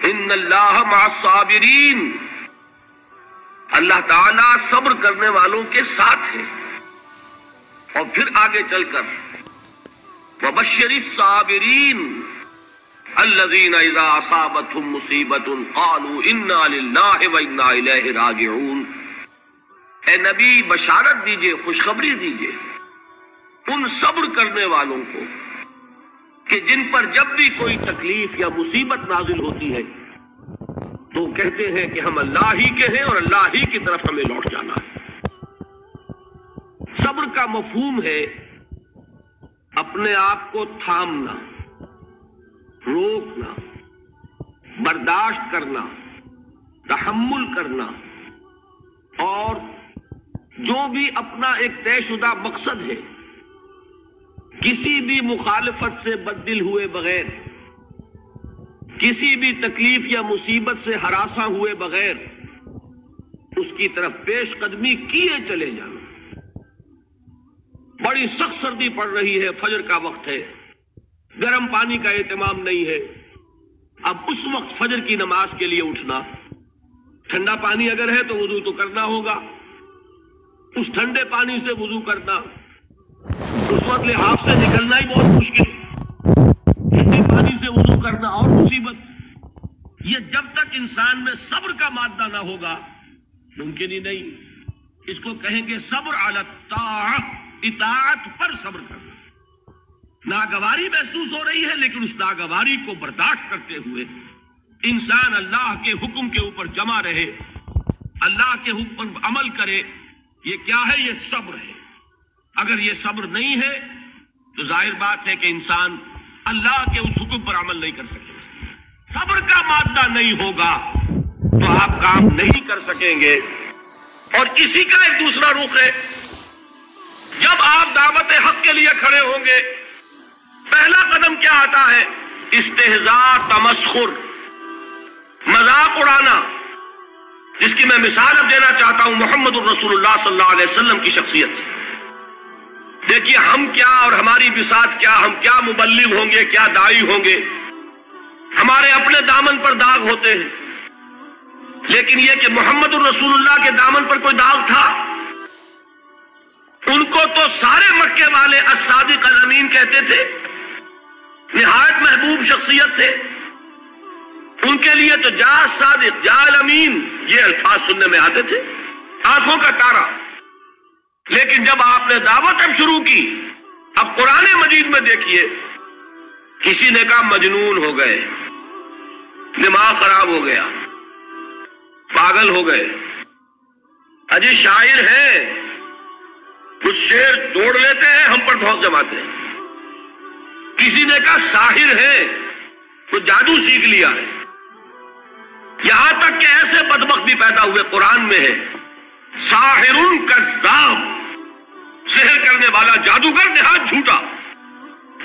ان اللہ مع الصابرین، اللہ تعالیٰ صبر کرنے والوں کے ساتھ ہے۔ اور پھر آگے چل کر وبشر الصابرین الذین اذا اصابتهم مصیبۃ قالوا انا للہ وانا الیہ راجعون۔ اے نبی بشارت دیجئے، خوشخبری دیجئے ان صبر کرنے والوں کو کہ جن پر جب بھی کوئی تکلیف یا مصیبت نازل ہوتی ہے تو کہتے ہیں کہ ہم اللہ ہی کے ہیں اور اللہ ہی کی طرف ہمیں لوٹ جانا ہے۔ صبر کا مفہوم ہے اپنے آپ کو تھامنا، روکنا، برداشت کرنا، تحمل کرنا، اور جو بھی اپنا ایک طے شدہ مقصد ہے کسی بھی مخالفت سے بددل ہوئے بغیر، کسی بھی تکلیف یا مصیبت سے ہراساں ہوئے بغیر اس کی طرف پیش قدمی کیے چلے جانا۔ بڑی سخت سردی پڑ رہی ہے، فجر کا وقت ہے، گرم پانی کا اہتمام نہیں ہے، اب اس وقت فجر کی نماز کے لیے اٹھنا، ٹھنڈا پانی اگر ہے تو وضو تو کرنا ہوگا، اس ٹھنڈے پانی سے وضو کرنا، اس وقت لحاف سے نکلنا ہی بہت مشکل، ٹھنڈے پانی سے وضو کرنا اور مصیبت۔ یہ جب تک انسان میں صبر کا مادہ نہ ہوگا ممکن ہی نہیں۔ اس کو کہیں گے صبر علی الطاعہ، اطاعت پر صبر کرنا۔ ناگواری محسوس ہو رہی ہے لیکن اس ناگواری کو برداشت کرتے ہوئے انسان اللہ کے حکم کے اوپر جمع رہے، اللہ کے حکم پر عمل کرے۔ یہ کیا ہے؟ یہ صبر ہے۔ اگر یہ صبر نہیں ہے تو ظاہر بات ہے کہ انسان اللہ کے اس حکم پر عمل نہیں کر سکے۔ صبر کا مادہ نہیں ہوگا تو آپ کام نہیں کر سکیں گے۔ اور اسی کا ایک دوسرا رخ ہے، جب آپ دعوت حق کے لیے کھڑے ہوں گے پہلا قدم کیا آتا ہے؟ استہزاء، تمسخر، مذاق اڑانا، جس کی میں مثال اب دینا چاہتا ہوں محمد الرسول اللہ صلی اللہ علیہ وسلم کی شخصیت سے۔ دیکھیے ہم کیا اور ہماری بساط کیا، ہم کیا مبلغ ہوں گے، کیا داعی ہوں گے، ہمارے اپنے دامن پر داغ ہوتے ہیں، لیکن یہ کہ محمد الرسول اللہ کے دامن پر کوئی داغ تھا؟ ان کو تو سارے مکے والے الصادق الامین کہتے تھے، نہایت محبوب شخصیت تھے، ان کے لیے تو جا صادق، جا الامین یہ الفاظ سننے میں آتے تھے، آنکھوں کا تارا۔ لیکن جب آپ نے دعوت اب شروع کی، اب قرآن مجید میں دیکھیے کسی نے کہا مجنون ہو گئے، دماغ خراب ہو گیا، پاگل ہو گئے، اجی شاعر ہیں، کچھ شعر توڑ لیتے ہیں، ہم پر بہت جماتے ہیں۔ کسی نے کہا ساحر ہے، کچھ جادو سیکھ لیا ہے۔ یہاں تک کہ ایسے بدبخت بھی پیدا ہوئے، قرآن میں ہے ساحر کذاب، سحر کرنے والا جادوگر نہایت جھوٹا۔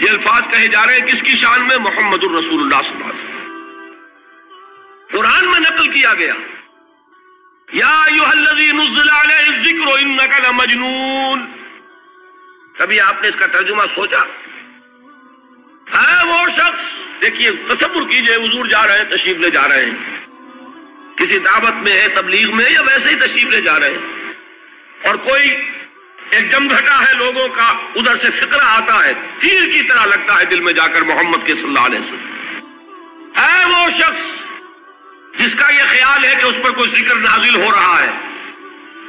یہ الفاظ کہے جا رہے ہیں کس کی شان میں؟ محمد الرسول اللہ صلی اللہ علیہ وسلم۔ قرآن میں نقل کیا گیا یا ایھا الذی نزل علیہ الذکر انک لمجنون۔ کبھی آپ نے اس کا ترجمہ سوچا؟ ہے وہ شخص، دیکھیے تصور کیجئے حضور جا رہے ہیں، تشریف لے جا رہے ہیں، کسی دعوت میں ہے، تبلیغ میں، یا ویسے ہی تشریف لے جا رہے ہیں، اور کوئی ایک جمگھٹا ہے لوگوں کا، ادھر سے فقرہ آتا ہے، تیر کی طرح لگتا ہے دل میں جا کر محمد کے صلی اللہ علیہ وسلم۔ ہے وہ شخص جس کا یہ خیال ہے کہ اس پر کوئی ذکر نازل ہو رہا ہے،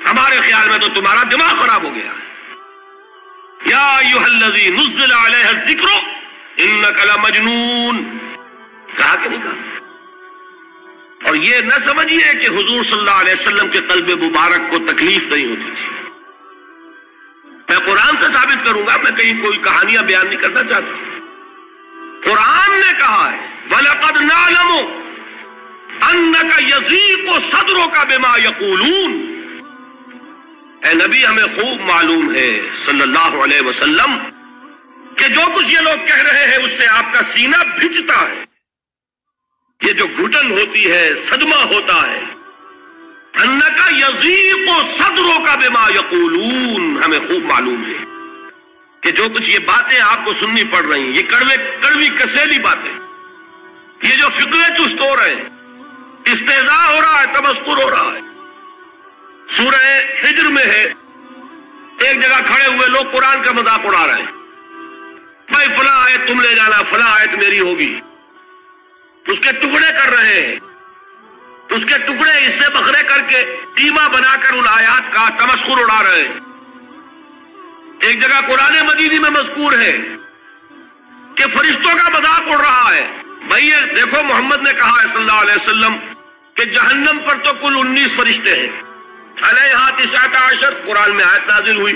ہمارے خیال میں تو تمہارا دماغ خراب ہو گیا ہے۔ یا ایھا الذی نزل علیہ الذکر انک لمجنون، کہا کہ نہیں کہا؟ اور یہ نہ سمجھیے کہ حضور صلی اللہ علیہ وسلم کے قلب مبارک کو تکلیف نہیں ہوتی تھی۔ میں قرآن سے ثابت کروں گا، میں کہیں کوئی کہانیاں بیان نہیں کرنا چاہتا۔ قرآن نے کہا ہے وَلَقَدْ نَعْلَمُ أَنَّكَ يَضِيقُ صَدْرُكَ بِمَا يَقُولُونَ۔ اے نبی ہمیں خوب معلوم ہے صلی اللہ علیہ وسلم کہ جو کچھ یہ لوگ کہہ رہے ہیں اس سے آپ کا سینہ بھجتا ہے، یہ جو گھٹن ہوتی ہے، صدمہ ہوتا ہے۔ انک یضیق صدرک بما یقولون، ہمیں خوب معلوم ہے کہ جو کچھ یہ باتیں آپ کو سننی پڑ رہی ہیں، یہ کڑوی کسیلی باتیں، یہ جو فقرے چست ہو رہے ہیں، استہزاء ہو رہا ہے، تمسخر ہو رہا ہے۔ سورہ ہجر میں ہے، ایک جگہ کھڑے ہوئے لوگ قرآن کا مذاق اڑا رہے ہیں، بھائی فلاں آیت تم لے جانا، فلاں آیت میری ہوگی، اس کے ٹکڑے کر رہے ہیں، اس کے ٹکڑے حصے بکھرے کر کے قیمہ بنا کر ان آیات کا تمسخر اڑا رہے ہیں۔ ایک جگہ قرآن مجید میں مذکور ہے کہ فرشتوں کا مذاق اڑ رہا ہے۔ بھائی یہ دیکھو، محمد نے کہا ہے صلی اللہ علیہ وسلم کہ جہنم پر تو کل 19 فرشتے ہیں، علیہا 19 قرآن میں آیت نازل ہوئی۔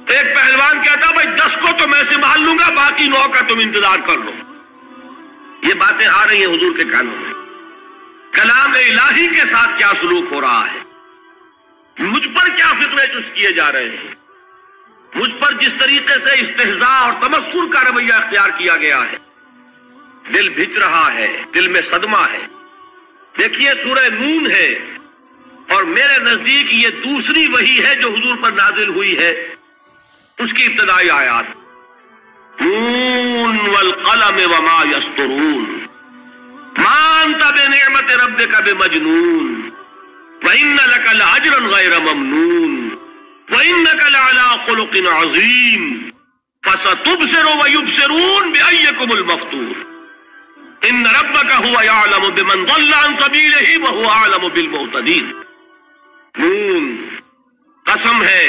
ایک پہلوان کہتا بھائی 10 کو تو میں سنبھال لوں گا، باقی 9 کا تم انتظار کر لو۔ یہ باتیں آ رہی ہیں حضور کے کانوں میں۔ کلام الہی کے ساتھ کیا سلوک ہو رہا ہے، مجھ پر کیا فکرے چست کیے جا رہے ہیں، مجھ پر جس طریقے سے استہزاء اور تمسخر کا رویہ اختیار کیا گیا ہے، دل بھچ رہا ہے، دل میں صدمہ ہے۔ دیکھیے سورہ نون ہے، اور میرے نزدیک یہ دوسری وحی ہے جو حضور پر نازل ہوئی ہے، اس کی ابتدائی آیات، نون والقلم وما یسطرون ما انت بنعمت ربک بمجنون وان لک لاجرا غیر ممنون وانک لعلی خلق عظیم فستبصر ویبصرون بأیکم المفتون ان ربک هو یعلم بمن ضل عن سبیلہ وهو اعلم بالمہتدین۔ نون، قسم ہے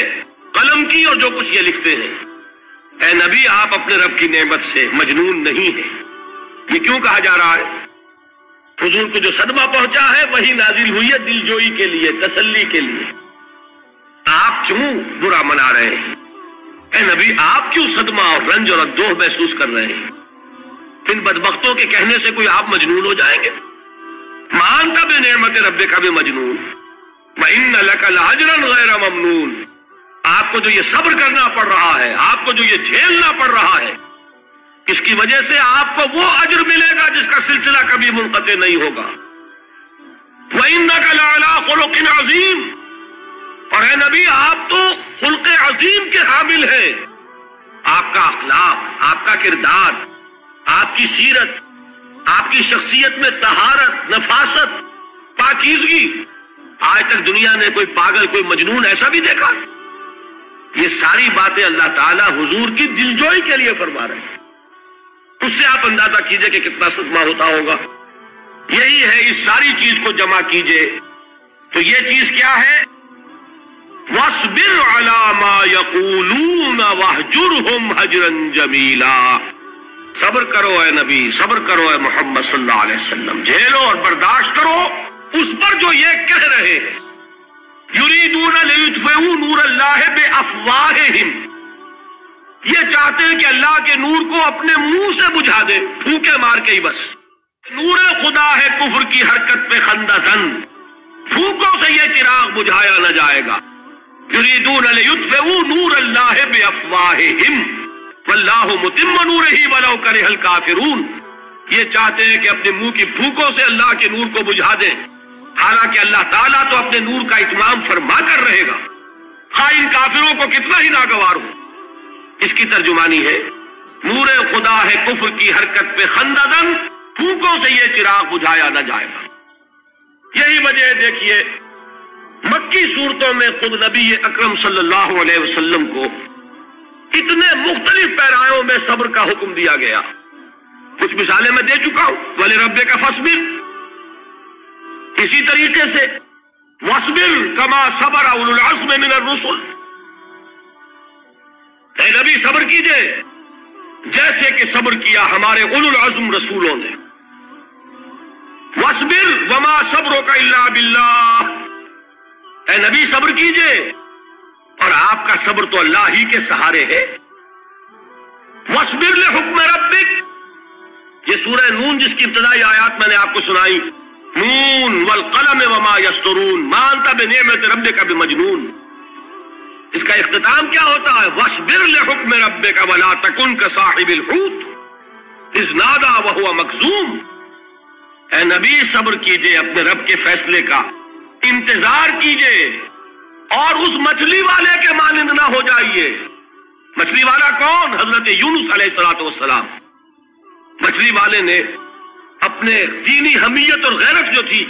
قلم کی اور جو کچھ یہ لکھتے ہیں۔ اے نبی آپ اپنے رب کی نعمت سے مجنون نہیں ہیں۔ یہ کیوں کہا جا رہا ہے؟ حضور کو جو صدمہ پہنچا ہے وہی نازل ہوئی ہے دل جوئی کے لیے، تسلی کے لیے۔ آپ کیوں برا منا رہے ہیں؟ اے نبی آپ کیوں صدمہ اور رنج اور اندوہ محسوس کر رہے ہیں؟ ان بدبختوں کے کہنے سے کوئی آپ مجنون ہو جائیں گے؟ مانتا بے نعمت رب کا بھی مجنون وَإِنَّ لَكَ لَأَجْرًا غَيْرَ مَمْنُونَ۔ آپ کو جو یہ صبر کرنا پڑ رہا ہے، آپ کو جو یہ جھیلنا پڑ رہا ہے، اس کی وجہ سے آپ کو وہ اجر ملے گا جس کا سلسلہ کبھی منقطع نہیں ہوگا۔ وَإِنَّكَ لَعَلَىٰ خُلُقٍ عَظِيمٍ، اور اے نبی آپ تو خلق عظیم کے حامل ہیں۔ آپ کا اخلاق، آپ کا کردار، آپ کی سیرت، آپ کی شخصیت میں طہارت، نفاست، پاکیزگی، آج تک دنیا نے کوئی پاگل، کوئی مجنون ایسا بھی دیکھا؟ یہ ساری باتیں اللہ تعالیٰ حضور کی دلجوئی کے لیے فرما رہے ہیں۔ اس سے آپ اندازہ کیجئے کہ کتنا صدمہ ہوتا ہوگا۔ یہی ہے، اس ساری چیز کو جمع کیجئے تو یہ چیز کیا ہے؟ وَاصْبِرْ عَلَىٰ مَا يَقُولُونَ وَاهْجُرْهُمْ هَجْرًا جَمِيلًا۔ صبر کرو اے نبی، صبر کرو اے محمد صلی اللہ علیہ وسلم، جھیلو اور برداشت کرو اس پر جو یہ کہہ رہے ہیں۔ یریدون لیطفئوا نور اللہ بافواہہم، یہ چاہتے ہیں کہ اللہ کے نور کو اپنے منہ سے بجھا دے، پھونکے مار کے ہی بس۔ نور خدا ہے کفر کی حرکت پہ خندہ زن، پھونکوں سے یہ چراغ بجھایا نہ جائے گا۔ یریدون لیطفئوا نور اللہ بافواہہم واللہ متم نورہ ولو کرہ الکافرون، یہ چاہتے ہیں کہ اپنے منہ کی پھونکوں سے اللہ کے نور کو بجھا دیں، حالانکہ اللہ تعالیٰ تو اپنے نور کا اتمام فرما کر رہے گا، خواہ ان کافروں کو کتنا ہی ناگوار ہو۔ اس کی ترجمانی ہے، نور خدا ہے کفر کی حرکت پہ خنددن، پھونکوں سے یہ چراغ بجھایا نہ جائے گا۔ یہی وجہ ہے، دیکھیے مکی صورتوں میں خود نبی اکرم صلی اللہ علیہ وسلم کو اتنے مختلف پیرایوں میں صبر کا حکم دیا گیا۔ کچھ مثالیں میں دے چکا ہوں، وَلِرَبِّكَ فَاصْبِرْ، اسی طریقے سے وَاصْبِرْ كَمَا صَبَرَ أُولُو الْعَزْمِ مِنَ الرُّسُلِ، اے نبی صبر کیجئے جیسے کہ صبر کیا ہمارے اولو العزم رسولوں نے۔ وَاصْبِرْ وَمَا صَبْرُكَ إِلَّا بِاللَّهِ، اے نبی صبر کیجئے اور آپ کا صبر تو اللہ ہی کے سہارے ہے۔ وَاصْبِرْ لِحُکْمِ رَبِّكَ، یہ سورہ نون جس کی ابتدائی آیات میں نے آپ کو سنائی، نون والقلم وما یسطرون ما انت بنعمت ربک بمجنون، اس کا اختتام کیا ہوتا ہے؟ وَاصْبِرْ لِحُکْمِ رَبِّكَ وَلَا تَكُنْ كَصَاحِبِ الْحُوتِ إِذْ نَادَىٰ وَهُوَ مَكْظُومٌ، اے نبی صبر کیجئے اپنے رب کے فیصلے کا، انتظار کیجئے اور اس مچھلی والے کے مانند نہ ہو جائیے۔ مچھلی والا کون؟ حضرت یونس علیہ السلام۔ مچھلی والے نے اپنے دینی حمیت اور غیرت جو تھی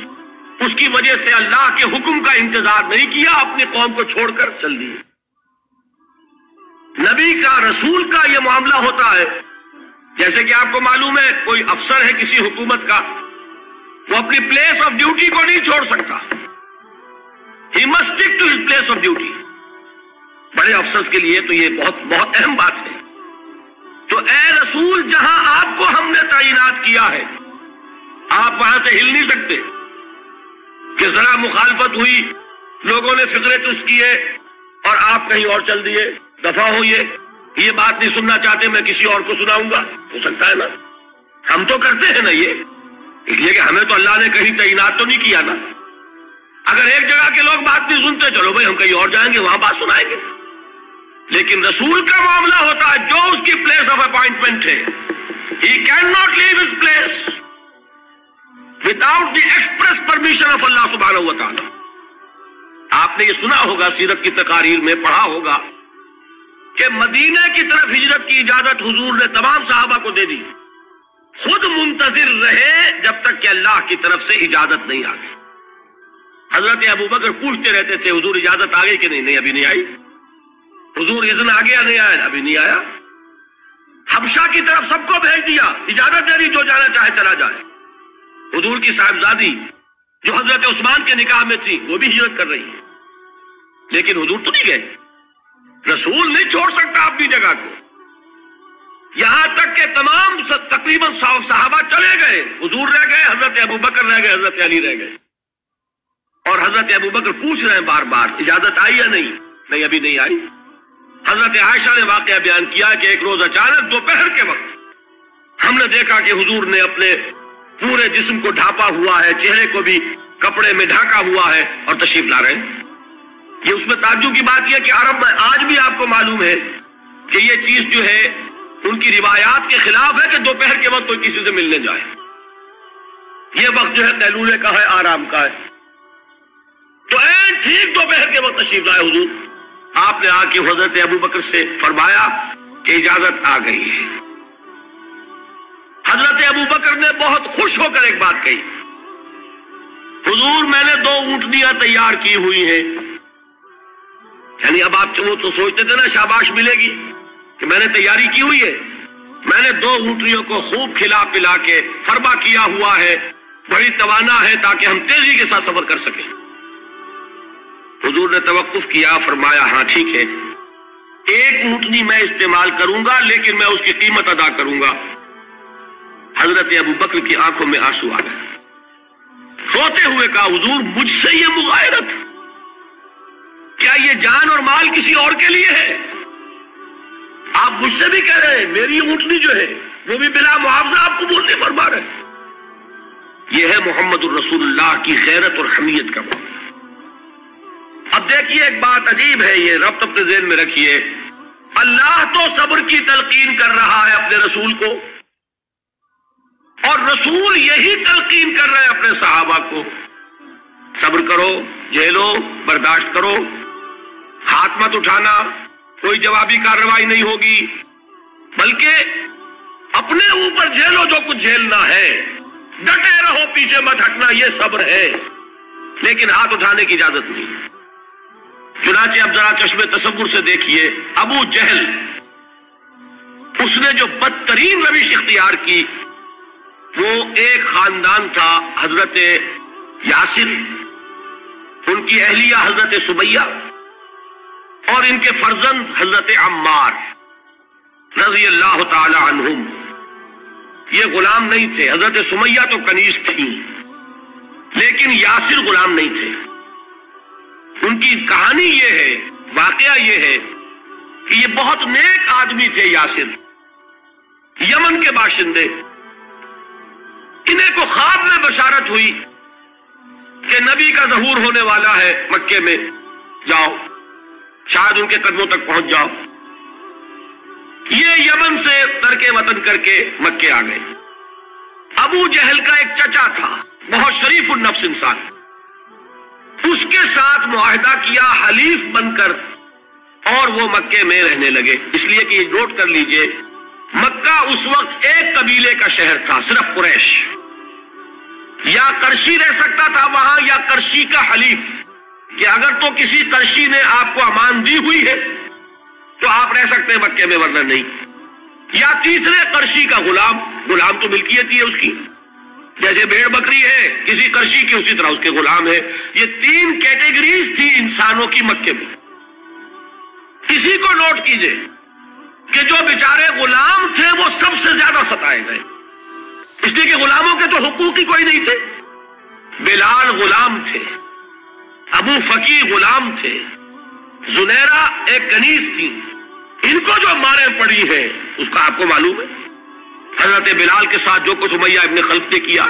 اس کی وجہ سے اللہ کے حکم کا انتظار نہیں کیا، اپنی قوم کو چھوڑ کر چل دیے۔ نبی کا، رسول کا یہ معاملہ ہوتا ہے، جیسے کہ آپ کو معلوم ہے کوئی افسر ہے کسی حکومت کا، وہ اپنی پلیس آف ڈیوٹی کو نہیں چھوڑ سکتا، he must stick to his place of duty. بڑے افسر کے لیے تو یہ بہت بہت اہم بات ہے۔ تو اے رسول، جہاں آپ کو ہم نے تعینات کیا ہے آپ وہاں سے ہل نہیں سکتے کہ ذرا مخالفت ہوئی، لوگوں نے فکرے چست کیے اور آپ کہیں اور چل دیے، دفع ہوئے، یہ بات نہیں سننا چاہتے، میں کسی اور کو سناؤں گا۔ ہو سکتا ہے نا، ہم تو کرتے ہیں نا یہ، اس لیے کہ ہمیں تو اللہ نے کہیں تعینات تو نہیں کیا نا۔ اگر ایک جگہ کے لوگ بات نہیں سنتے، چلو بھائی ہم کہیں اور جائیں گے، وہاں بات سنائیں گے۔ لیکن رسول کا معاملہ ہوتا ہے جو اس کی پلیس آف اپوائنٹمنٹ ہے، he cannot leave his place without the express permission of اللہ سبحانہ و تعالی۔ آپ نے یہ سنا ہوگا، سیرت کی تقاریر میں پڑھا ہوگا کہ مدینہ کی طرف ہجرت کی اجازت حضور نے تمام صحابہ کو دے دی، خود منتظر رہے جب تک کہ اللہ کی طرف سے اجازت نہیں آ گئی۔ حضرت ابوبکر پوچھتے رہتے تھے حضور اجازت آ گئی کہ نہیں؟ نہیں ابھی نہیں آئی۔ حضور اذن آ گیا؟ نہیں آیا، ابھی نہیں آیا۔ حبشہ کی طرف سب کو بھیج دیا، اجازت دے دی جو جانا چاہے چلا جائے۔ حضور کی صاحبزادی جو حضرت عثمان کے نکاح میں تھی وہ بھی ہجرت کر رہی ہے، لیکن حضور تو نہیں گئے۔ رسول نہیں چھوڑ سکتا اپنی جگہ کو، یہاں تک کہ تمام تقریباً صحابہ چلے گئے، حضور رہ گئے، حضرت ابوبکر رہ گئے، حضرت علی رہ گئے، اور حضرت ابوبکر پوچھ رہے ہیں بار بار اجازت آئی یا نہیں؟ نہیں ابھی نہیں آئی۔ حضرت عائشہ نے واقعہ بیان کیا کہ ایک روز اچانک دوپہر کے وقت ہم نے دیکھا کہ حضور نے اپنے پورے جسم کو ڈھانپا ہوا ہے، چہرے کو بھی کپڑے میں ڈھانکا ہوا ہے اور تشریف لا رہے ہیں۔ یہ اس میں تعجب کی بات یہ کہ عرب میں آج بھی آپ کو معلوم ہے کہ یہ چیز جو ہے ان کی روایات کے خلاف ہے کہ دوپہر کے وقت کوئی کسی سے ملنے جائے۔ یہ وقت جو ہے قیلولے کا ہے، آرام کا ہے۔ تو ٹھیک دوپہر کے وقت تشریف لائے حضور، آپ نے آ کے حضرت ابوبکر سے فرمایا کہ اجازت آ گئی ہے۔ حضرت ابوبکر نے بہت خوش ہو کر ایک بات کہی، حضور میں نے 2 اونٹنیاں تیار کی ہوئی ہیں۔ یعنی اب آپ وہ تو سوچتے تھے نا شاباش ملے گی کہ میں نے تیاری کی ہوئی ہے، میں نے 2 اونٹنیوں کو خوب کھلا پلا کے فرما کیا ہوا ہے، بڑی توانا ہے تاکہ ہم تیزی کے ساتھ سفر کر سکیں۔ حضور نے توقف کیا، فرمایا ہاں ٹھیک ہے، 1 اونٹنی میں استعمال کروں گا لیکن میں اس کی قیمت ادا کروں گا۔ حضرت ابوبکر کی آنکھوں میں آنسو آ گئے، روتے ہوئے کہا حضور مجھ سے یہ مغایرت، کیا یہ جان اور مال کسی اور کے لیے ہے؟ آپ مجھ سے بھی کہہ رہے ہیں میری اونٹنی جو ہے وہ بھی بلا معاوضہ آپ قبول نہیں فرما رہے۔ یہ ہے محمد الرسول اللہ کی غیرت اور حمیت کا معاملہ۔ اب دیکھیے ایک بات عجیب ہے، یہ ربط اپنے ذہن میں رکھیے، اللہ تو صبر کی تلقین کر رہا ہے اپنے رسول کو، اور رسول یہی تلقین کر رہے ہیں اپنے صحابہ کو، صبر کرو، جھیلو، برداشت کرو، ہاتھ مت اٹھانا، کوئی جوابی کارروائی نہیں ہوگی، بلکہ اپنے اوپر جھیلو جو کچھ جھیلنا ہے، ڈٹے رہو، پیچھے مت ہٹنا، یہ صبر ہے، لیکن ہاتھ اٹھانے کی اجازت نہیں۔ چنانچہ اب ذرا چشمے تصور سے دیکھیے، ابو جہل اس نے جو بدترین روش اختیار کی، وہ ایک خاندان تھا حضرت یاسر، ان کی اہلیہ حضرت سمیہ، اور ان کے فرزند حضرت عمار رضی اللہ تعالی عنہم۔ یہ غلام نہیں تھے، حضرت سمیہ تو کنیز تھی لیکن یاسر غلام نہیں تھے۔ ان کی کہانی یہ ہے، واقعہ یہ ہے کہ یہ بہت نیک آدمی تھے یاسر، یمن کے باشندے۔ انہیں کو خواب میں بشارت ہوئی کہ نبی کا ظہور ہونے والا ہے مکے میں، جاؤ شاید ان کے قدموں تک پہنچ جاؤ۔ یہ یمن سے ترک وطن کر کے مکے آ گئے۔ ابو جہل کا ایک چچا تھا، بہت شریف النفس انسان، اس کے ساتھ معاہدہ کیا حلیف بن کر، اور وہ مکے میں رہنے لگے۔ اس لیے کہ یہ نوٹ کر لیجئے، مکہ اس وقت ایک قبیلے کا شہر تھا، صرف قریش، یا قرشی رہ سکتا تھا وہاں یا قرشی کا حلیف، کہ اگر تو کسی قرشی نے آپ کو امان دی ہوئی ہے تو آپ رہ سکتے ہیں مکے میں، ورنہ نہیں۔ یا تیسرے قرشی کا غلام، غلام تو ملکیت ہی ہے اس کی، جیسے بھیڑ بکری ہے کسی قرشی کی اسی طرح اس کے غلام ہے۔ یہ تین کیٹیگریز تھی انسانوں کی مکے میں۔ اسی کو نوٹ کیجئے کہ جو بیچارے غلام تھے وہ سب سے زیادہ ستائے گئے، اس لیے کہ غلاموں کے تو حقوق ہی کوئی نہیں تھے۔ بلال غلام تھے، ابو فقی غلام تھے، زنیرہ ایک کنیز تھی، ان کو جو ماریں پڑی ہیں اس کا آپ کو معلوم ہے۔ حضرت بلال کے ساتھ جو کچھ امیہ ابن خلف نے کیا،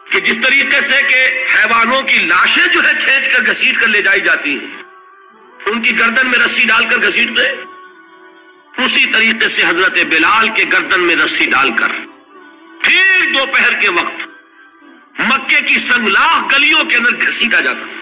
کہ جس طریقے سے کہ حیوانوں کی لاشیں جو ہے کھینچ کر گھسیٹ کر لے جائی جاتی ہیں، ان کی گردن میں رسی ڈال کر گھسیٹتے، اسی طریقے سے حضرت بلال کے گردن میں رسی ڈال کر پھر دوپہر کے وقت مکے کی سنگلاخ گلیوں کے اندر گھسیٹا جاتا تھا۔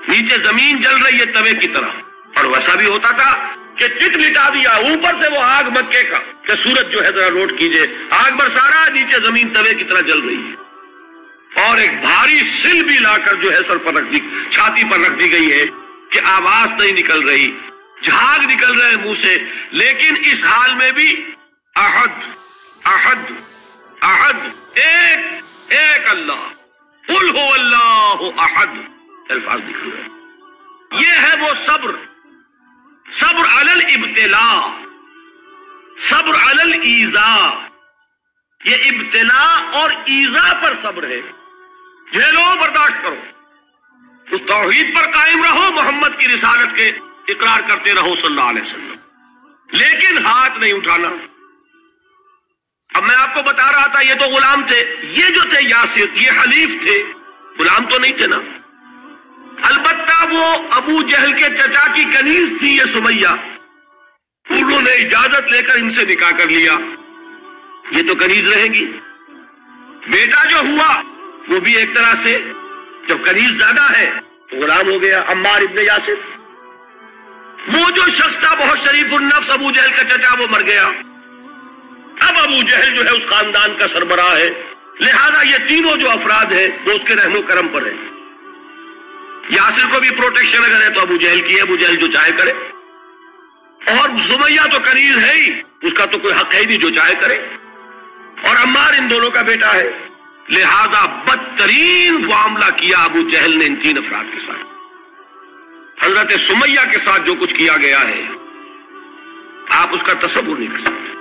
نیچے زمین جل رہی ہے توے کی طرح، اور ویسا بھی ہوتا تھا کہ چٹ لٹا دیا، اوپر سے وہ آگ مکے کا کہ سورج جو ہے ذرا نوٹ کیجئے، آگ برسا رہا، نیچے زمین توے کی طرح جل رہی ہے، اور ایک بھاری سل بھی لا کر جو ہے سر پر رکھ دی، چھاتی پر رکھ دی گئی ہے کہ آواز نہیں نکل رہی، جھاگ نکل رہے منہ سے، لیکن اس حال میں بھی احد احد احد، ایک ایک اللہ، قل هو اللہ احد، الفاظ نکل رہے۔ یہ ہے وہ صبر، صبر علی الابتلاء، صبر علی الایذاء، یہ ابتلاء اور ایذاء پر صبر ہے۔ جھیلو، برداشت کرو، اس توحید پر قائم رہو، محمد کی رسالت کے اقرار کرتے رہو صلی اللہ علیہ وسلم، لیکن ہاتھ نہیں اٹھانا۔ اب میں آپ کو بتا رہا تھا یہ تو غلام تھے، یہ جو تھے یاسر، یہ حلیف تھے، غلام تو نہیں تھے نا۔ البتہ وہ ابو جہل کے چچا کی کنیز تھی یہ سمیہ، انہوں نے اجازت لے کر ان سے نکاح کر لیا، یہ تو کنیز رہیں گی۔ بیٹا جو ہوا وہ بھی ایک طرح سے جب کنیز زیادہ ہے تو غلام ہو گیا، عمار ابن یاسر۔ وہ جو شخص تھا بہت شریف النفس ابو جہل کا چچا، وہ مر گیا، اب ابو جہل جو ہے اس خاندان کا سربراہ ہے، لہذا یہ تینوں جو افراد ہیں وہ اس کے رحم و کرم پر ہیں۔ یاسر کو بھی پروٹیکشن اگر ہے تو ابو جہل کی ہے، ابو جہل جو چاہے کرے، اور سمیہ تو کنیز ہے ہی، اس کا تو کوئی حق ہے ہی نہیں، جو چاہے کرے، اور عمار ان دونوں کا بیٹا ہے، لہذا بدترین معاملہ کیا ابو جہل نے ان تین افراد کے ساتھ۔ حضرت سمیہ کے ساتھ جو کچھ کیا گیا ہے آپ اس کا تصور نہیں کر سکتے۔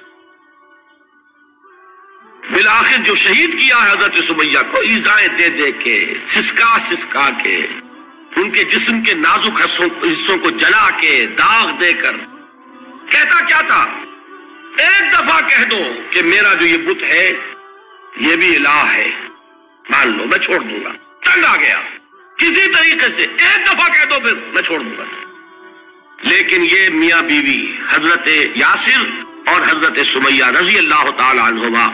بالآخر جو شہید کیا ہے حضرت سمیہ کو، ایذائیں دے دے کے، سسکا سسکا کے، ان کے جسم کے نازک حصوں کو جلا کے، داغ دے کر، کہتا کیا تھا؟ ایک دفعہ کہہ دو کہ میرا جو یہ بت ہے یہ بھی الہ ہے، مان لو میں چھوڑ دوں گا۔ تنگ آ گیا، کسی طریقے سے ایک دفعہ کہہ دو پھر میں چھوڑ دوں گا۔ لیکن یہ میاں بیوی حضرت یاسر اور حضرت سمیہ رضی اللہ تعالی عنہما،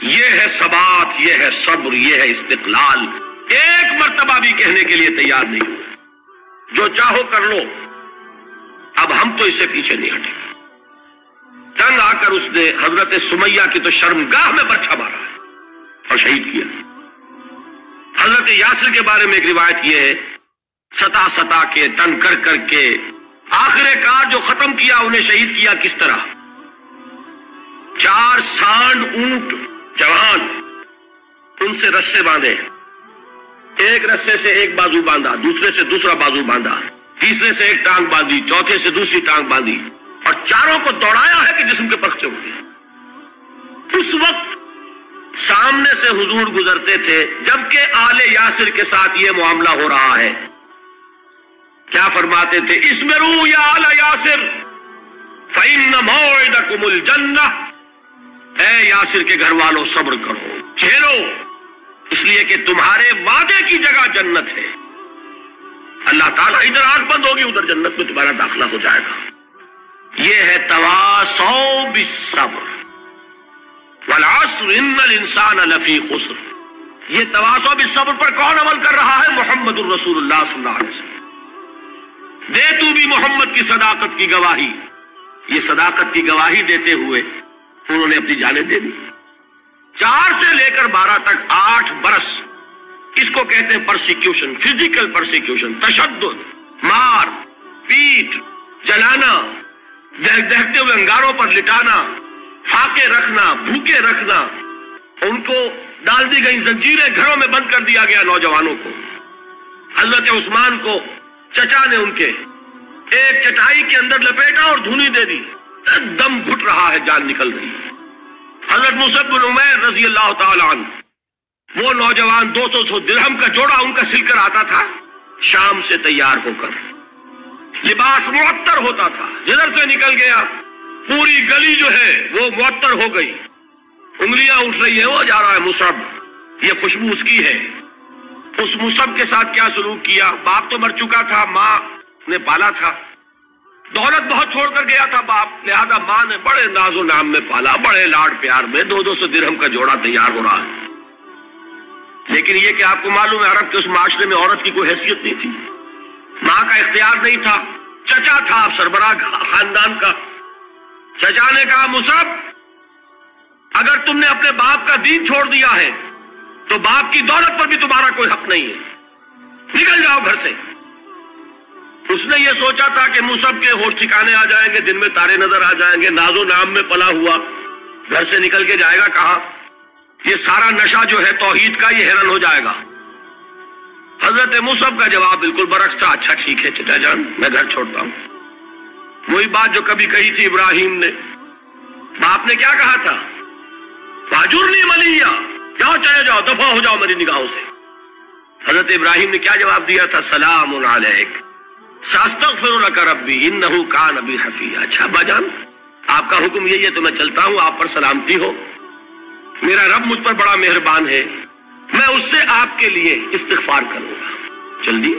یہ ہے ثبات، یہ ہے صبر، یہ ہے استقلال، ایک مرتبہ بھی کہنے کے لیے تیار نہیں ہوئے جو چاہو کر لو، اب ہم تو اس سے پیچھے نہیں ہٹیں گے۔ تنگ آ کر اس نے حضرت سمیہ کی تو شرمگاہ میں برچھا مارا اور شہید کیا۔ حضرت یاسر کے بارے میں ایک روایت یہ ہے، ستا ستا کے، تنگ کر کر کے، آخر کار جو ختم کیا، انہیں شہید کیا کس طرح؟ 4 سانڈ اونٹ جوان، ان سے رسے باندھے، ایک رسے سے ایک بازو باندھا، دوسرے سے دوسرا بازو باندھا، تیسرے سے ایک ٹانگ باندھی، چوتھے سے دوسری ٹانگ باندھی، اور چاروں کو دوڑایا ہے کہ جسم کے پرخچے اڑ گئے۔ اس وقت سامنے سے حضور گزرتے تھے جبکہ آل یاسر کے ساتھ یہ معاملہ ہو رہا ہے، کیا فرماتے تھے؟ اسمروا یا آل یاسر فإن موعدکم الجنہ، اے یاسر کے گھر والوں صبر کرو، جھیلو، اس لیے کہ تمہارے وعدے کی جگہ جنت ہے۔ اللہ تعالیٰ ادھر آنکھ بند ہوگی ادھر جنت میں تمہارا داخلہ ہو جائے گا۔ یہ ہے تواصوا بالصبر والعصر ان الانسان لفی خسر۔ یہ تواصوا بالصبر پر کون عمل کر رہا ہے؟ محمد الرسول اللہ صلی اللہ علیہ وسلم۔ دے تو بھی محمد کی صداقت کی گواہی۔ یہ صداقت کی گواہی دیتے ہوئے انہوں نے اپنی جانیں دے دی۔ 4 سے لے کر 12 تک 8 برس اس کو کہتے ہیں پرسیکیوشن، فزیکل پرسیکیوشن، تشدد، مار پیٹ، جلانا، دہتے ہوئے انگاروں پر لٹانا، فاقے رکھنا، بھوکے رکھنا، ان کو ڈال دی گئی زنجیریں، گھروں میں بند کر دیا گیا نوجوانوں کو۔ حضرت عثمان کو چچا نے ان کے ایک چٹائی کے اندر لپیٹا اور دھونی دے دی، دم گھٹ رہا ہے، جان نکل رہی ہے۔ حضرت مصعب بن عمیر رضی اللہ تعالی عنہ، وہ نوجوان 200 درہم کا جوڑا ان کا سل کر آتا تھا شام سے تیار ہو کر، لباس معطر ہوتا تھا، جدھر سے نکل گیا پوری گلی جو ہے وہ معطر ہو گئی، انگلیاں اٹھ رہی ہیں، وہ جا رہا ہے مصعب، یہ خوشبو اس کی ہے۔ اس مصعب کے ساتھ کیا سلوک کیا؟ باپ تو مر چکا تھا، ماں نے پالا تھا، دولت بہت چھوڑ کر گیا تھا باپ، لہذا ماں نے بڑے ناز و نام میں پالا، بڑے لاڈ پیار میں، 200 درہم کا جوڑا تیار ہو رہا ہے۔ لیکن یہ کہ آپ کو معلوم ہے عرب کے اس معاشرے میں عورت کی کوئی حیثیت نہیں تھی، ماں کا اختیار نہیں تھا، چچا تھا سربراہ خاندان کا۔ چچا نے کہا مصعب اگر تم نے اپنے باپ کا دین چھوڑ دیا ہے تو باپ کی دولت پر بھی تمہارا کوئی حق نہیں ہے، نکل جاؤ گھر سے۔ اس نے یہ سوچا تھا کہ مصعب کے ہوش ٹھکانے آ جائیں گے، دن میں تارے نظر آ جائیں گے، ناز و نام میں پلا ہوا گھر سے نکل کے جائے گا کہاں؟ یہ سارا نشہ جو ہے توحید کا یہ حیران ہو جائے گا۔ حضرت مصعب کا جواب بالکل برعکس تھا، اچھا ٹھیک ہے چچا جان، میں گھر چھوڑتا ہوں۔ وہی بات جو کبھی کہی تھی ابراہیم نے، باپ نے کیا کہا تھا؟ واجرنی ملیہ، جاؤ چلے جاؤ، دفع ہو جاؤ میری نگاہوں سے۔ حضرت ابراہیم نے کیا جواب دیا تھا؟ سلام علیک ساستغفر لک ربی انہ کان بی حفیہ۔ اچھا ابا جان آپ کا حکم یہی ہے تو میں چلتا ہوں، آپ پر سلامتی ہو، میرا رب مجھ پر بڑا مہربان ہے، میں اس سے آپ کے لیے استغفار کروں گا۔ چل دی،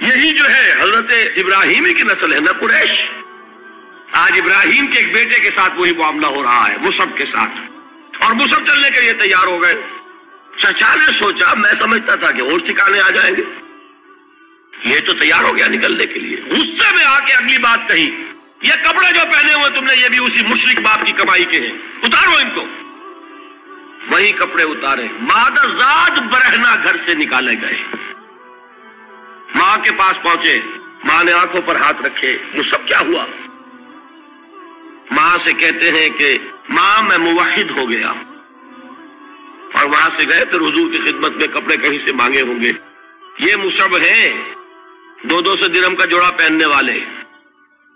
یہی جو ہے حضرت ابراہیمی کی نسل ہے نا قریش۔ آج ابراہیم کے ایک بیٹے کے ساتھ وہی معاملہ ہو رہا ہے مصعب کے ساتھ، اور مصعب چلنے کے لیے تیار ہو گئے۔ چچا نے سوچا، میں سمجھتا تھا کہ ہوش ٹھکانے آ جائیں گے، یہ تو تیار ہو گیا نکلنے کے لیے۔ غصے میں آ کے اگلی بات کہی، یہ کپڑے جو پہنے ہوئے تم نے یہ بھی اسی مشرک باپ کی کمائی کے ہیں، اتارو ان کو۔ وہی کپڑے اتارے، مادر زاد برہنہ گھر سے نکالے گئے۔ ماں کے پاس پہنچے، ماں نے آنکھوں پر ہاتھ رکھے، مصعب کیا ہوا؟ ماں سے کہتے ہیں کہ ماں میں موحد ہو گیا، اور وہاں سے گئے، پھر حضور کی خدمت میں کپڑے کہیں سے مانگے ہوں گے۔ یہ مصعب ہیں 200 درہم کا جوڑا پہننے والے۔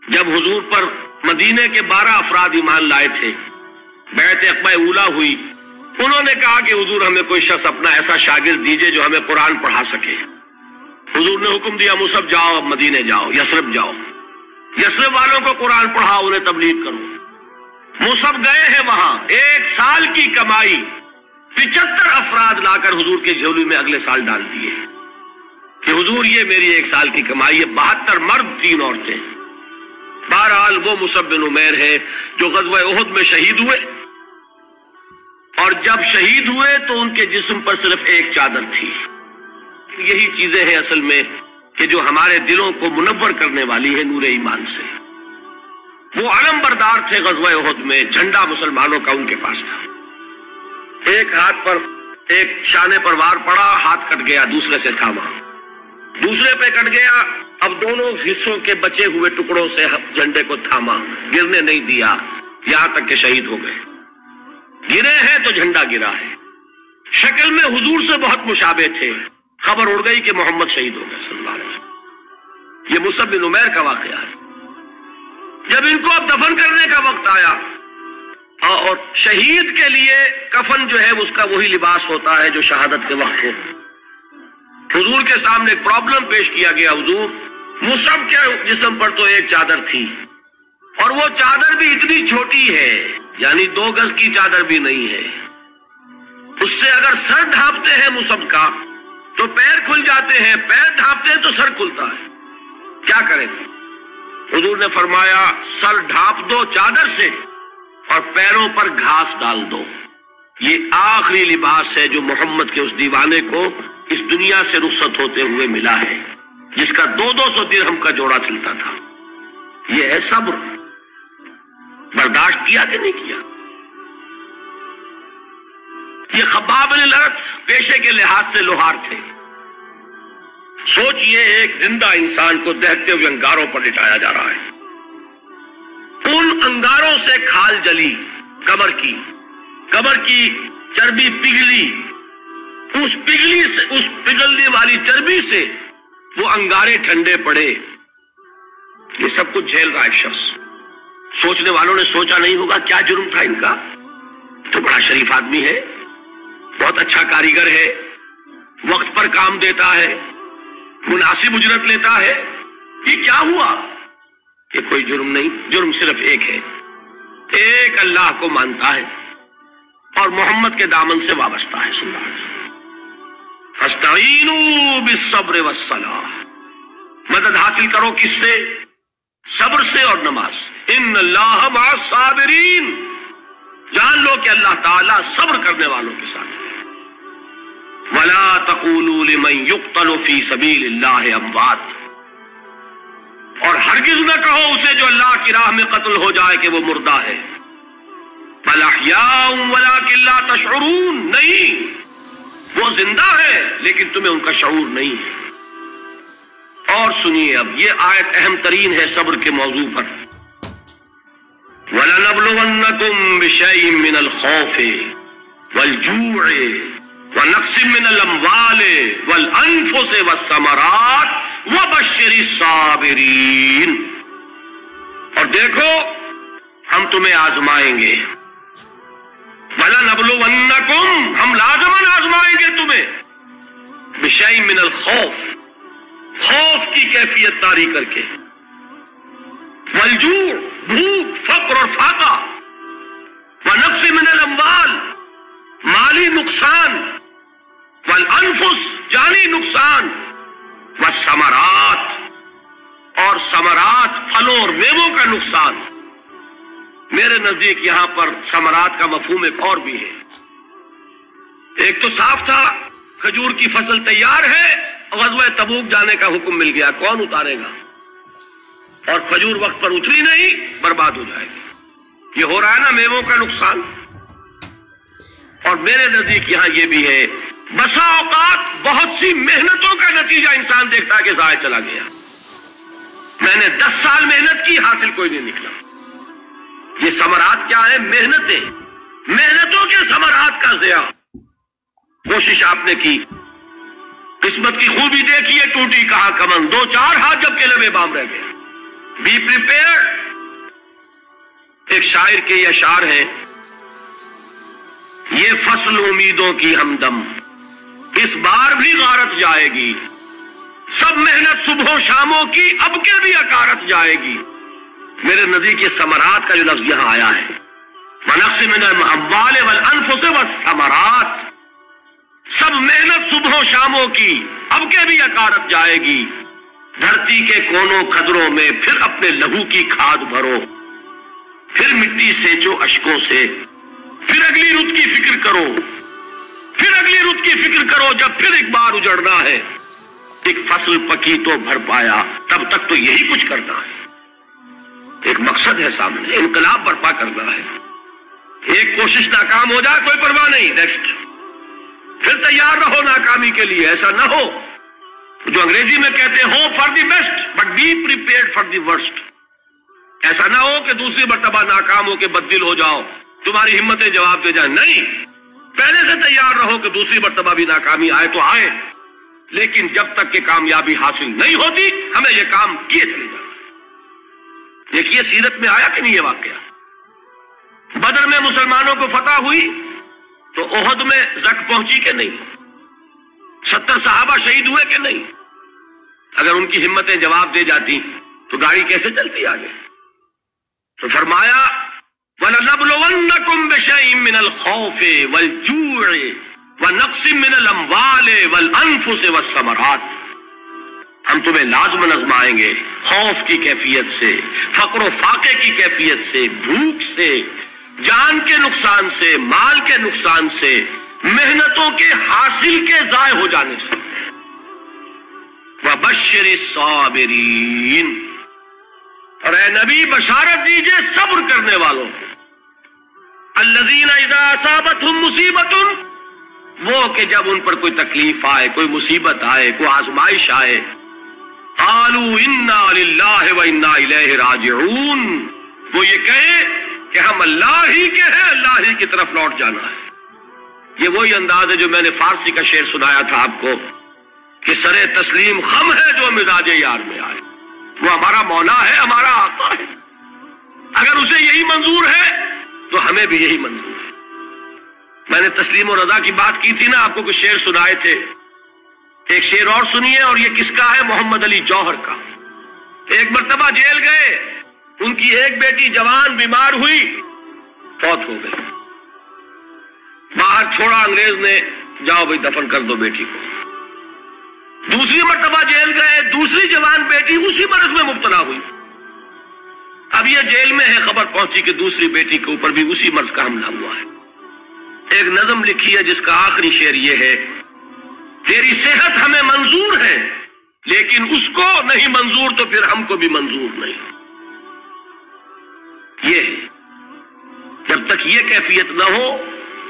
جب حضور پر مدینے کے 12 افراد ایمان لائے تھے، بیعت عقبہ اولا ہوئی، انہوں نے کہا کہ حضور ہمیں کوئی شخص اپنا ایسا شاگرد دیجئے جو ہمیں قرآن پڑھا سکے۔ حضور نے حکم دیا مصعب جاؤ، اب مدینے جاؤ، یثرب جاؤ، یثرب والوں کو قرآن پڑھاؤ، انہیں تبلیغ کرو۔ مصعب گئے ہیں وہاں، 1 سال کی کمائی 75 افراد لا کر حضور کے جھولی میں اگلے سال ڈال دیے کہ حضور یہ میری 1 سال کی کمائی ہے، 72 مرد 3 عورتیں۔ بہرحال وہ مصعب بن عمیر ہے جو غزوہ احد میں شہید ہوئے، اور جب شہید ہوئے تو ان کے جسم پر صرف ایک چادر تھی۔ یہی چیزیں ہیں اصل میں کہ جو ہمارے دلوں کو منور کرنے والی ہے نور ایمان سے۔ وہ علم بردار تھے غزوہ احد میں، جھنڈا مسلمانوں کا ان کے پاس تھا۔ ایک ہاتھ پر ایک شانے پر وار پڑا، ہاتھ کٹ گیا، دوسرے سے تھاما، دوسرے پہ کٹ گیا، اب دونوں حصوں کے بچے ہوئے ٹکڑوں سے جھنڈے کو تھاما، گرنے نہیں دیا، یہاں تک کہ شہید ہو گئے۔ گرے ہیں تو جھنڈا گرا ہے۔ شکل میں حضور سے بہت مشابہ تھے، خبر اڑ گئی کہ محمد شہید ہو گئے صلی اللہ علیہ وسلم۔ یہ مصعب بن عمیر کا واقعہ ہے۔ جب ان کو اب دفن کرنے کا وقت آیا، اور شہید کے لیے کفن جو ہے اس کا وہی لباس ہوتا ہے جو شہادت کے وقت ہو، حضور کے سامنے ایک پرابلم پیش کیا گیا۔ حضور مصعب کے جسم پر تو ایک چادر تھی، اور وہ چادر بھی اتنی چھوٹی ہے، یعنی 2 گز کی چادر بھی نہیں ہے، اس سے اگر سر ڈھانپتے ہیں مصعب کا تو پیر کھل جاتے ہیں، پیر ڈھانپتے ہیں تو سر کھلتا ہے، کیا کریں؟ حضور نے فرمایا سر ڈھانپ دو چادر سے اور پیروں پر گھاس ڈال دو۔ یہ آخری لباس ہے جو محمد کے اس دیوانے کو اس دنیا سے رخصت ہوتے ہوئے ملا ہے، جس کا 200 درہم کا جوڑا چلتا تھا۔ یہ ہے صبر۔ برداشت کیا کہ نہیں کیا؟ یہ خباب بن الارت پیشے کے لحاظ سے لوہار تھے. سوچئے ایک زندہ انسان کو دہتے ہوئے انگاروں پر لٹایا جا رہا ہے. ان انگاروں سے کھال جلی کمر کی چربی پگھلی. اس پگھلنے والی چربی سے وہ انگارے ٹھنڈے پڑے. یہ سب کچھ جھیل رہا ایک شخص. سوچنے والوں نے سوچا نہیں ہوگا کیا جرم تھا ان کا. تو بڑا شریف آدمی ہے, بہت اچھا کاریگر ہے, وقت پر کام دیتا ہے, مناسب اجرت لیتا ہے. یہ کیا ہوا؟ کہ کوئی جرم نہیں. جرم صرف ایک ہے, ایک اللہ کو مانتا ہے اور محمد کے دامن سے وابستہ ہے صلی اللہ علیہ وسلم. فاستعینوا بالصبر والصلاۃ. مدد حاصل کرو کس سے؟ صبر سے اور نماز سے. ان اللہ مع الصابرین. جان لو کہ اللہ تعالیٰ صبر کرنے والوں کے ساتھ ہے. ولا تقولوا لمن يقتل في سبيل الله اموات. اور ہرگز نہ کہو اسے جو اللہ کی راہ میں قتل ہو جائے کہ وہ مردہ ہے. بل احیاء ولکن لا تشعرون. نہیں, وہ زندہ ہے لیکن تمہیں ان کا شعور نہیں ہے. اور سنیے اب یہ آیت اہم ترین ہے صبر کے موضوع پر. وَلَنَبْلُوَنَّكُمْ بِشَيْءٍ مِّنَ الْخَوْفِ وَالْجُوعِ وَنَقْصٍ مِّنَ الْأَمْوَالِ وَالْأَنفُسِ وَالثَّمَرَاتِ وَبَشِّرِ الصَّابِرِينَ. اور دیکھو ہم تمہیں آزمائیں گے. وَلَنَبْلُوَنَّكُمْ, ہم لازماً آزمائیں گے تمہیں. بِشَيْءٍ مِّنَ الْخَوْفِ, خوف کی کیفیت طاری کر کے. والجوع, بھوک, فقر اور فاقہ. ونقص من الاموال, مالی نقصان. والانفس, جانی نقصان. والثمرات, اور ثمرات, پھلوں اور میووں کا نقصان. میرے نزدیک یہاں پر ثمرات کا مفہوم ایک اور بھی ہے. ایک تو صاف تھا کھجور کی فصل تیار ہے, غزوہ تبوک جانے کا حکم مل گیا, کون اتارے گا؟ اور کھجور وقت پر اتری نہیں, برباد ہو جائے گی. یہ ہو رہا ہے نا میووں کا نقصان. اور میرے نزدیک یہاں یہ بھی ہے, بسا اوقات بہت سی محنتوں کا نتیجہ انسان دیکھتا ہے کہ ضائع چلا گیا. میں نے 10 سال محنت کی, حاصل کوئی نہیں نکلا. یہ ثمرات کیا ہے؟ محنتیں, محنتوں کے ثمرات کا ضیاع. کوشش آپ نے کی, قسمت کی خوبی دیکھیے, ٹوٹی کہاں کمن, 2-4 ہاتھ جب کے لبے بام رہ گئے. Be prepared. ایک شاعر کے یہ اشعار ہیں, یہ فصل امیدوں کی ہمدم اس بار بھی غارت جائے گی. سب محنت صبح شاموں کی اب کے بھی اکارت جائے گی. میرے نزدیک یہ ثمرات کا جو لفظ یہاں آیا ہے, ونقص من الاموال والانفس والثمرات, سب محنت صبح شاموں کی اب کے بھی اکارت جائے گی. دھرتی کے کونوں کھدروں میں پھر اپنے لہو کی کھاد بھرو, پھر مٹی سینچو اشکوں سے, پھر اگلی رت کی فکر کرو, پھر اگلی رت کی فکر کرو جب پھر ایک بار اجڑنا ہے. ایک فصل پکی تو بھر پایا, تب تک تو یہی کچھ کرنا ہے. ایک مقصد ہے سامنے, انقلاب برپا کرنا ہے. ایک کوشش ناکام ہو جائے کوئی پرواہ نہیں, نیکسٹ. پھر تیار رہو ناکامی کے لیے. ایسا نہ ہو جو انگریزی میں کہتے ہیں hope for the best but be prepared for the worst. ایسا نہ ہو کہ دوسری مرتبہ ناکام ہو کے بددل ہو جاؤ, تمہاری ہمتیں جواب دے جائیں. نہیں, پہلے سے تیار رہو کہ دوسری مرتبہ بھی ناکامی آئے تو آئے, لیکن جب تک کہ کامیابی حاصل نہیں ہوتی ہمیں یہ کام کیے چلے جانا. دیکھیے سیرت میں آیا کہ نہیں یہ واقعہ. بدر میں مسلمانوں کو فتح ہوئی تو احد میں زک پہنچی کہ نہیں؟ 70 صحابہ شہید ہوئے کہ نہیں؟ اگر ان کی ہمتیں جواب دے جاتی تو گاڑی کیسے چلتی آگے؟ تو فرمایا وَلَنَبْلُوَنَّكُمْ بِشَيْءٍ مِّنَ الْخَوْفِ وَالْجُوعِ وَنَقْصٍ مِّنَ الْأَمْوَالِ وَالْأَنفُسِ وَالثَّمَرَاتِ. ہم تمہیں لازماً آزمائیں گے خوف کی کیفیت سے, فقر و فاقے کی کیفیت سے, بھوک سے, جان کے نقصان سے, مال کے نقصان سے, محنتوں کے حاصل کے ضائع ہو جانے سے. وَبَشِّرِ الصَّابِرِينَ, اور اے نبی بشارت دیجئے صبر کرنے والوں کو. الَّذِينَ إِذَا أَصَابَتْهُمْ مُصِيبَةٌ, وہ کہ جب ان پر کوئی تکلیف آئے، کوئی مصیبت آئے، کوئی آزمائش آئے، قالوا انا للہ و انا الیہ راجعون، وہ یہ کہیں کہ ہم اللہ ہی کے ہیں، اللہ ہی کی طرف لوٹ جانا ہے۔ یہ وہی انداز ہے جو میں نے فارسی کا شعر سنایا تھا آپ کو کہ سرے تسلیم خم ہے جو مزاج یار میں آئے۔ وہ ہمارا مولا ہے، ہمارا آقا ہے، اگر اسے یہی منظور ہے تو ہمیں بھی یہی منظور ہے۔ میں نے تسلیم و رضا کی بات کی تھی نا، آپ کو کچھ شعر سنائے تھے، ایک شعر اور سنیے، اور یہ کس کا ہے؟ محمد علی جوہر کا۔ ایک مرتبہ جیل گئے، ان کی ایک بیٹی جوان بیمار ہوئی، فوت ہو گئی، باہر چھوڑا انگریز نے، جاؤ بھائی دفن کر دو بیٹی کو۔ دوسری مرتبہ جیل گئے، دوسری جوان بیٹی اسی مرض میں مبتلا ہوئی، اب یہ جیل میں ہے، خبر پہنچی کہ دوسری بیٹی کے اوپر بھی اسی مرض کا حملہ ہوا ہے۔ ایک نظم لکھی ہے جس کا آخری شعر یہ ہے، تیری صحت ہمیں منظور ہے لیکن اس کو نہیں منظور تو پھر ہم کو بھی منظور نہیں۔ یہ جب تک یہ کیفیت نہ ہو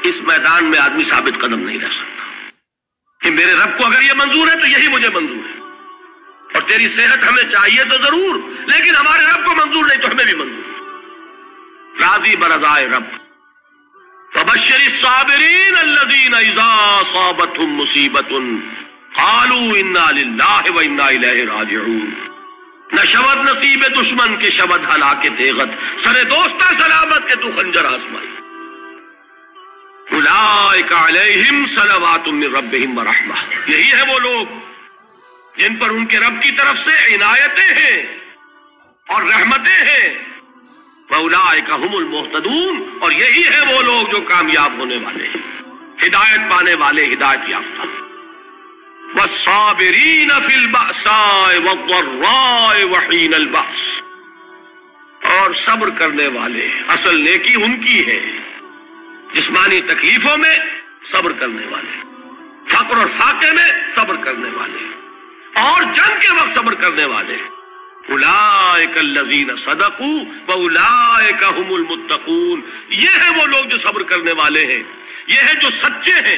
اس میدان میں آدمی ثابت قدم نہیں رہ سکتا کہ میرے رب کو اگر یہ منظور ہے تو یہی مجھے منظور ہے، اور تیری صحت ہمیں چاہیے تو ضرور لیکن ہمارے رب کو منظور نہیں تو ہمیں بھی منظور۔ راضی برضائے رب، فبشر الصابرین الذین اذا اصابتهم مصیبۃ قالوا انا للہ و انا الیہ راجعون۔ نہ شود نصیب دشمن کے شود ہلاک تیغت، سر دوستہ سلامت کے تو خنجر آزمائی۔ اولئک علیہم صلوات من ربہم ورحمہ، یہی ہے وہ لوگ جن پر ان کے رب کی طرف سے عنایتیں ہیں اور رحمتیں ہیں۔ وَأُولَٰئِكَ هُمُ الْمُهْتَدُونَ، اور یہی ہے وہ لوگ جو کامیاب ہونے والے ہیں، ہدایت پانے والے، ہدایت یافتہ۔ وَالصَّابِرِينَ فِي الْبَأْسَاءِ وَالضَّرَّاءِ وَحِينَ الْبَأْسِ، اور صبر کرنے والے، اصل نیکی ان کی ہے، جسمانی تکلیفوں میں صبر کرنے والے، فقر اور فاقے میں صبر کرنے والے، اور جنگ کے وقت صبر کرنے والے۔ اولئک الذین صدقوا واولئک هم المتقون، یہ ہے وہ لوگ جو صبر کرنے والے ہیں، یہ ہے جو سچے ہیں،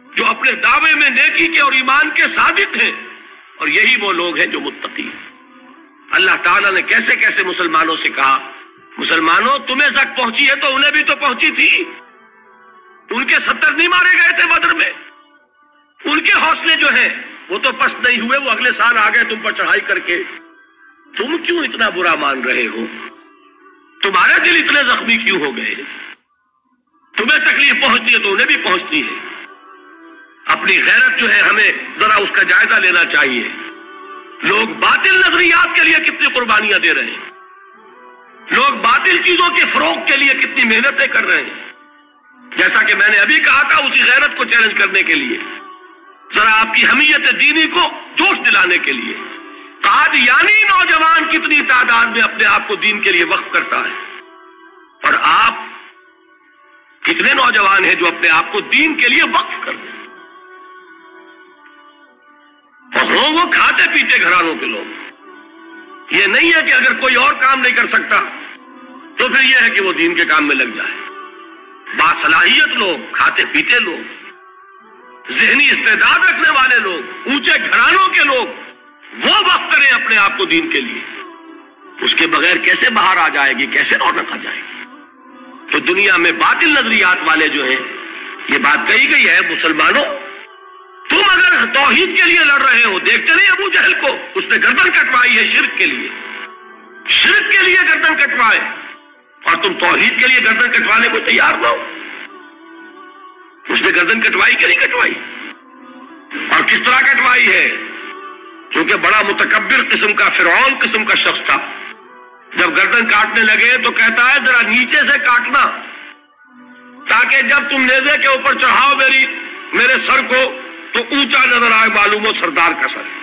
جو اپنے دعوے میں نیکی کے اور ایمان کے صادق ہیں، اور یہی وہ لوگ ہیں جو متقی ہیں۔ اللہ تعالیٰ نے کیسے کیسے مسلمانوں سے کہا، مسلمانوں تمہیں زک پہنچی ہے تو انہیں بھی تو پہنچی تھی، ان کے 70 نہیں مارے گئے تھے بدر میں، ان کے حوصلے جو ہیں وہ تو پست نہیں ہوئے، وہ اگلے سال آ گئے تم پر چڑھائی کر کے، تم کیوں اتنا برا مان رہے ہو؟ تمہارے دل اتنے زخمی کیوں ہو گئے؟ تمہیں تکلیف پہنچتی ہے تو انہیں بھی پہنچتی ہے۔ اپنی غیرت جو ہے ہمیں ذرا اس کا جائزہ لینا چاہیے۔ لوگ باطل نظریات کے لیے کتنی قربانیاں دے رہے ہیں، لوگ باطل چیزوں کے فروغ کے لیے کتنی محنتیں کر رہے ہیں۔ جیسا کہ میں نے ابھی کہا تھا، اسی غیرت کو چیلنج کرنے کے لیے، ذرا آپ کی حمیت دینی کو جوش دلانے کے لیے، قادیانی نوجوان کتنی تعداد میں اپنے آپ کو دین کے لیے وقف کرتا ہے، اور آپ کتنے نوجوان ہیں جو اپنے آپ کو دین کے لیے وقف کر دیں، اور ہوں وہ کھاتے پیتے گھرانوں کے لوگ۔ یہ نہیں ہے کہ اگر کوئی اور کام نہیں کر سکتا تو پھر یہ ہے کہ وہ دین کے کام میں لگ جائے۔ باصلاحیت لوگ، کھاتے پیتے لوگ، ذہنی استعداد رکھنے والے لوگ، اونچے گھرانوں کے لوگ وہ وقت کریں اپنے آپ کو دین کے لیے، اس کے بغیر کیسے باہر آ جائے گی، کیسے رونق آ جائے گی؟ تو دنیا میں باطل نظریات والے جو ہیں، یہ بات کہی گئی ہے، مسلمانوں تم اگر توحید کے لیے لڑ رہے ہو، دیکھتے نہیں ابو جہل کو، اس نے گردن کٹوائی ہے شرک کے لیے، شرک کے لیے گردن کٹوائے، اور تم توحید کے لیے گردن کٹوانے کو تیار نہ ہو۔ اس نے گردن کٹوائی کہ نہیں کٹوائی؟ اور کس طرح کٹوائی ہے؟ کیونکہ بڑا متکبر قسم کا، فرعون قسم کا شخص تھا، جب گردن کاٹنے لگے تو کہتا ہے ذرا نیچے سے کاٹنا، تاکہ جب تم نیزے کے اوپر چڑھاؤ میرے سر کو تو اونچا نظر آئے، معلوم ہو سردار کا سر۔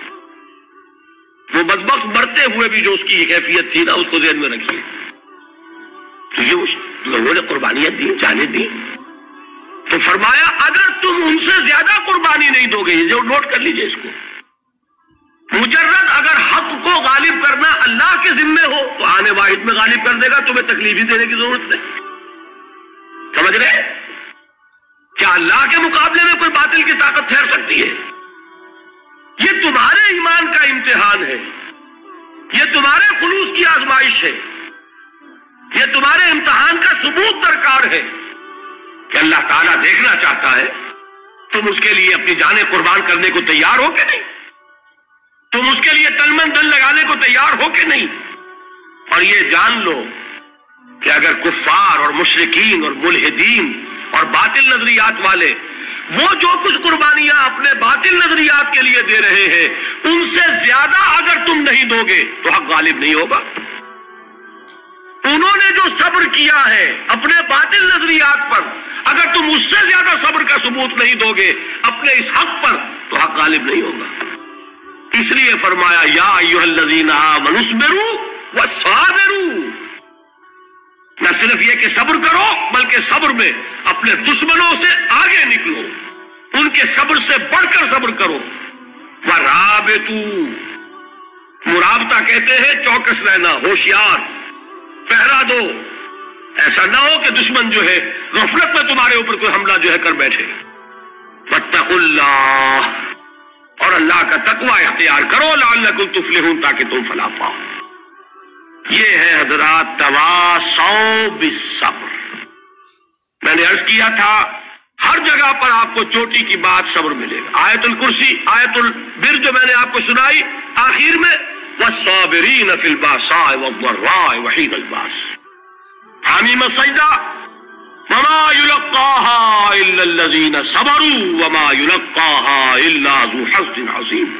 وہ بدبخت مرتے ہوئے بھی جو اس کی کیفیت تھی نا، اس کو ذہن میں رکھیے۔ تو یہ اس لوگوں نے قربانیاں دی، جانیں دی، تو فرمایا اگر تم ان سے زیادہ قربانی نہیں دو گے، جو نوٹ کر لیجئے اس کو، مجرد اگر حق کو غالب کرنا اللہ کے ذمے ہو تو آنے واحد میں غالب کر دے گا، تمہیں تکلیف ہی دینے کی ضرورت نہیں۔ سمجھ رہے؟ کیا اللہ کے مقابلے میں کوئی باطل کی طاقت ٹھہر سکتی ہے؟ یہ تمہارے ایمان کا امتحان ہے، یہ تمہارے خلوص کی آزمائش ہے، یہ تمہارے امتحان کا ثبوت درکار ہے کہ اللہ تعالیٰ دیکھنا چاہتا ہے تم اس کے لیے اپنی جانیں قربان کرنے کو تیار ہو کہ نہیں، تم اس کے لیے تن من دھن لگانے کو تیار ہو کہ نہیں۔ اور یہ جان لو کہ اگر کفار اور مشرکین اور ملحدین اور باطل نظریات والے وہ جو کچھ قربانیاں اپنے باطل نظریات کے لیے دے رہے ہیں ان سے زیادہ اگر تم نہیں دو گے تو حق غالب نہیں ہوگا۔ انہوں نے جو صبر کیا ہے اپنے باطل نظریات پر، اگر تم اس سے زیادہ صبر کا ثبوت نہیں دو گے اپنے اس حق پر تو حق غالب نہیں ہوگا۔ اس لیے فرمایا یا ایھا الذین آمنوا اصبروا وصابروا، نہ صرف یہ کہ صبر کرو بلکہ صبر میں اپنے دشمنوں سے آگے نکلو، ان کے صبر سے بڑھ کر صبر کرو۔ ورابطوا، مرابطہ کہتے ہیں چوکس رہنا، ہوشیار، پہرا دو، ایسا نہ ہو کہ دشمن جو ہے غفلت میں تمہارے اوپر کوئی حملہ جو ہے کر بیٹھے۔ واتقوا اللہ، اور اللہ کا تقوی اختیار کرو، لعلکم تفلحون، تاکہ تم فلاح پاؤ۔ یہ ہے حضرات تواصوا بالصبر۔ میں نے عرض کیا تھا ہر جگہ پر آپ کو چوٹی کی بات صبر ملے گا۔ آیت الکرسی، آیت البر جو میں نے آپ کو سنائی آخر میں، والصابرین فی الباساء والضراء وحین الباس، حامیم سجدہ، وما یلقاها الا الذین صبروا وما یلقاها الا ذو حظ عظیم۔